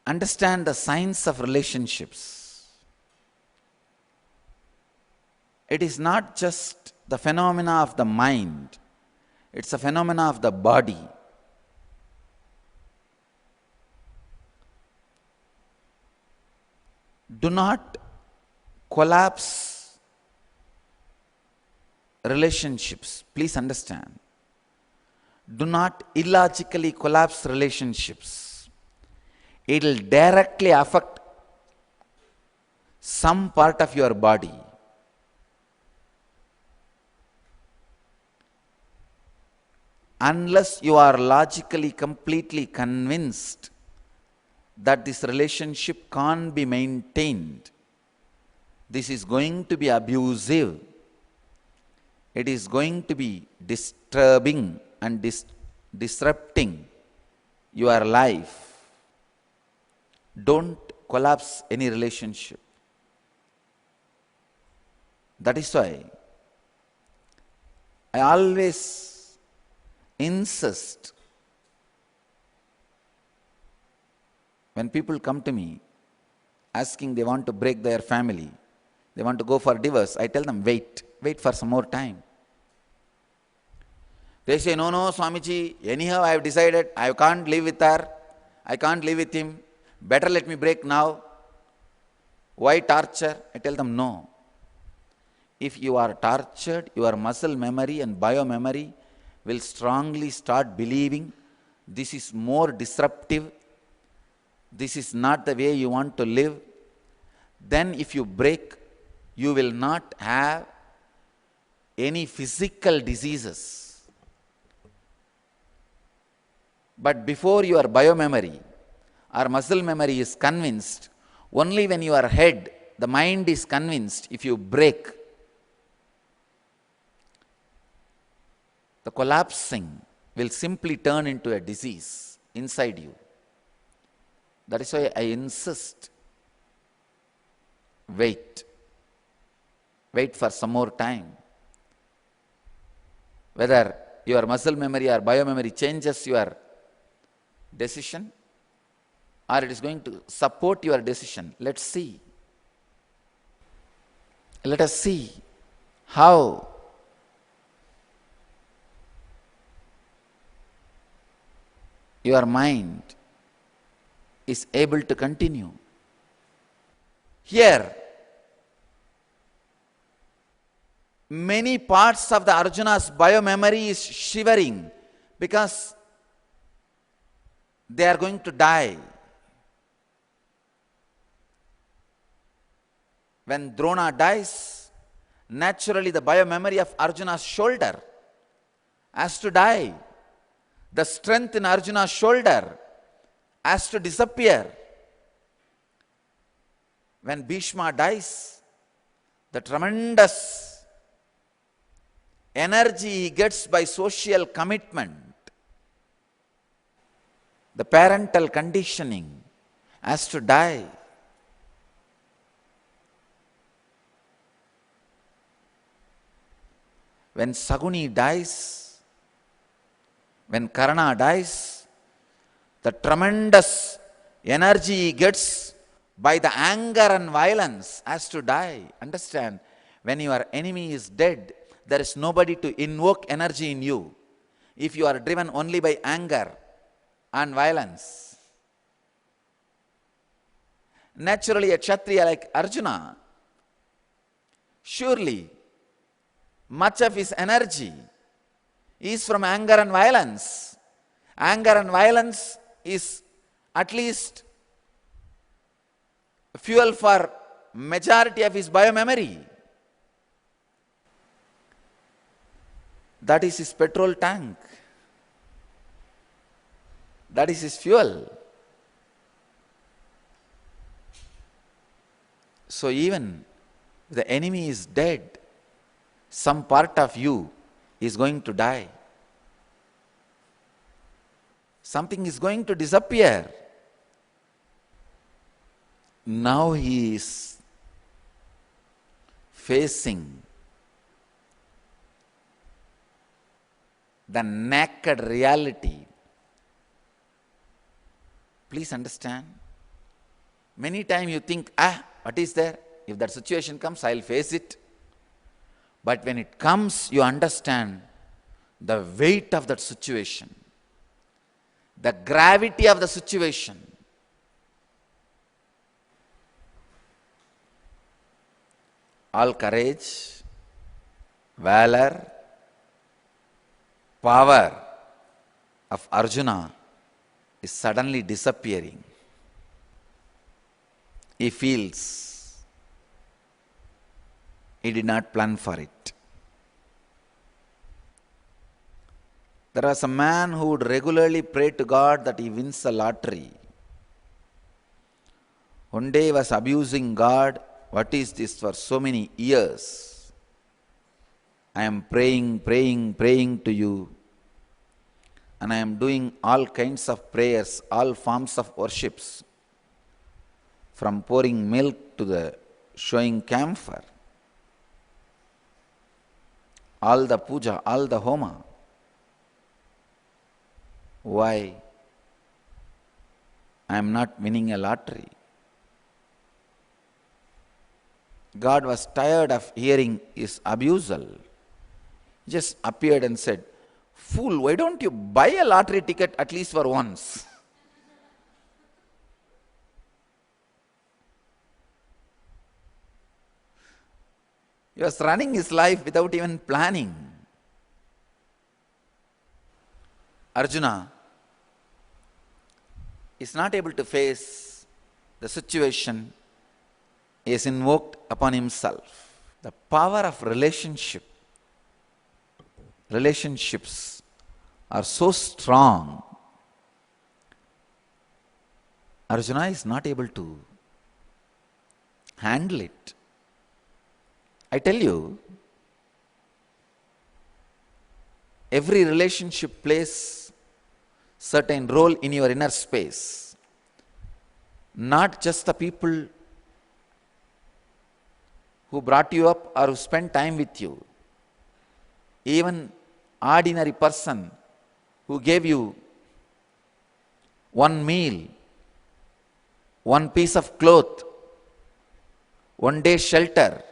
understand the science of relationships. It is not just the phenomena of the mind, it's a phenomena of the body. Do not collapse relationships. Please understand. Do not illogically collapse relationships. It will directly affect some part of your body. Unless you are logically completely convinced that this relationship can't be maintained, this is going to be abusive, it is going to be disturbing and disrupting your life, don't collapse any relationship. That is why I always insist when people come to me asking they want to break their family, they want to go for divorce, I tell them, wait for some more time. They say, no, Swamiji, anyhow I have decided I can't live with her, I can't live with him, better let me break now. Why torture? I tell them, no. If you are tortured, your muscle memory and biomemory will strongly start believing this is more disruptive, this is not the way you want to live. Then if you break, you will not have any physical diseases. But before your biomemory or muscle memory is convinced, only when your head, the mind is convinced, if you break, the collapsing will simply turn into a disease inside you. That is why I insist, wait for some more time. Whether your muscle memory or biomemory changes your decision or it is going to support your decision, let's see. Let us see how your mind is able to continue. Here, many parts of the Arjuna's biomemory is shivering because they are going to die. When Drona dies, naturally the biomemory of Arjuna's shoulder has to die. The strength in Arjuna's shoulder has to disappear. When Bhishma dies, the tremendous energy he gets by social commitment, the parental conditioning has to die. When Saguni dies, when Karna dies, the tremendous energy he gets by the anger and violence has to die. Understand, when your enemy is dead, there is nobody to invoke energy in you. If you are driven only by anger and violence, naturally a Kshatriya like Arjuna, surely much of his energy is from anger and violence. Anger and violence is at least fuel for majority of his biomemory. That is his petrol tank. That is his fuel. So even if the enemy is dead, some part of you is going to die. Something is going to disappear. Now he is facing the naked reality. Please understand, Many times you think, what is there? If that situation comes, I'll face it. But when it comes, you understand the weight of that situation, the gravity of the situation. All courage, valor, power of Arjuna is suddenly disappearing. He feels he did not plan for it. There was a man who would regularly pray to God that he wins the lottery. One day he was abusing God. What is this for so many years? I am praying to you. And I am doing all kinds of prayers, all forms of worships. From pouring milk to the showing camphor. All the puja, all the homa. Why? I am not winning a lottery. God was tired of hearing his abusal. He just appeared and said, "Fool, why don't you buy a lottery ticket at least for once?" He was running his life without even planning. Arjuna is not able to face the situation he has invoked upon himself. The power of relationships are so strong. Arjuna is not able to handle it. I tell you, every relationship plays certain role in your inner space. Not just the people who brought you up or who spent time with you. Even ordinary person who gave you one meal, one piece of cloth, one day shelter.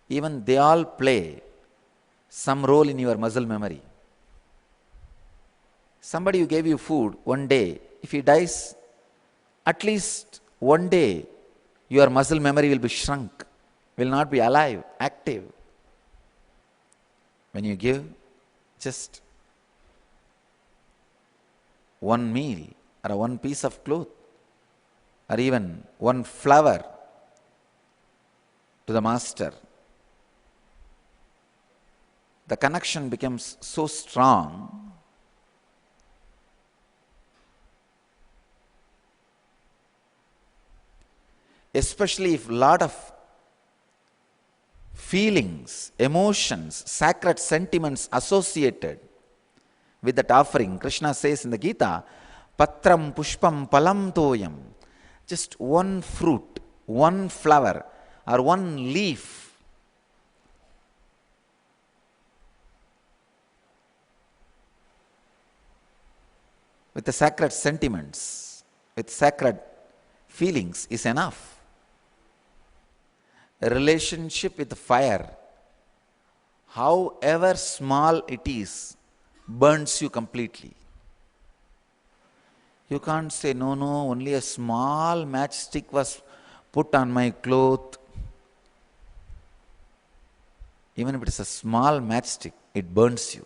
Even they all play some role in your muscle memory. Somebody who gave you food one day, if he dies, at least one day your muscle memory will be shrunk, will not be alive, active. When you give just one meal or one piece of cloth or even one flower to the master, the connection becomes so strong. Especially if a lot of feelings, emotions, sacred sentiments associated with that offering. Krishna says in the Gita, Patram Pushpam Palam Toyam. Just one fruit, one flower, or one leaf. With the sacred sentiments, with sacred feelings is enough. A relationship with fire, however small it is, burns you completely. You can't say, no, only a small matchstick was put on my cloth. Even if it is a small matchstick, it burns you.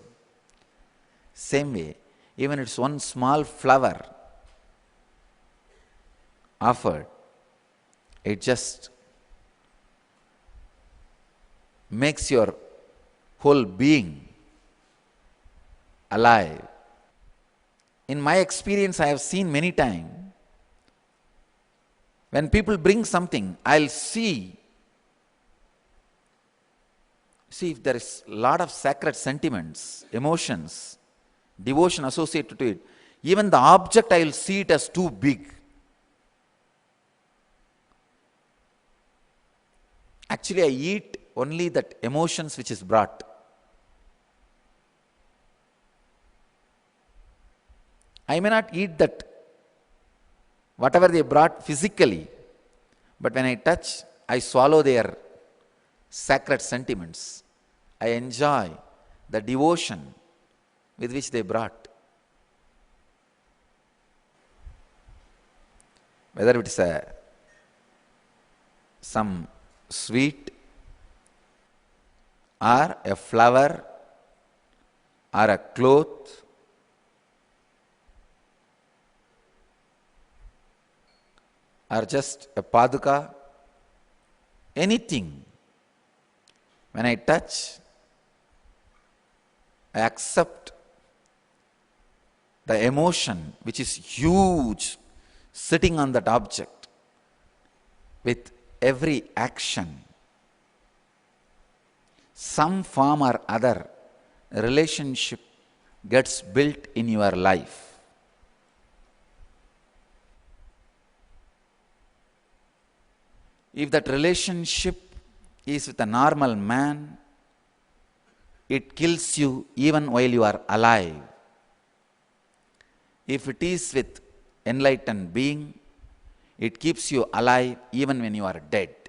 Same way, even if it's one small flower offered, it just makes your whole being alive. In my experience, I have seen many times, when people bring something, I'll see if there is a lot of sacred sentiments, emotions, devotion associated to it. Even the object, I will see it as too big. Actually, I eat only that emotions which is brought. I may not eat that, whatever they brought physically, but when I touch, I swallow their sacred sentiments. I enjoy the devotion with which they brought. Whether it is some sweet or a flower or a cloth or just a paduka, anything. When I touch, I accept the emotion which is huge sitting on that object with every action. Some form or other relationship gets built in your life. If that relationship is with a normal man, it kills you even while you are alive. If it is with enlightened being, it keeps you alive even when you are dead.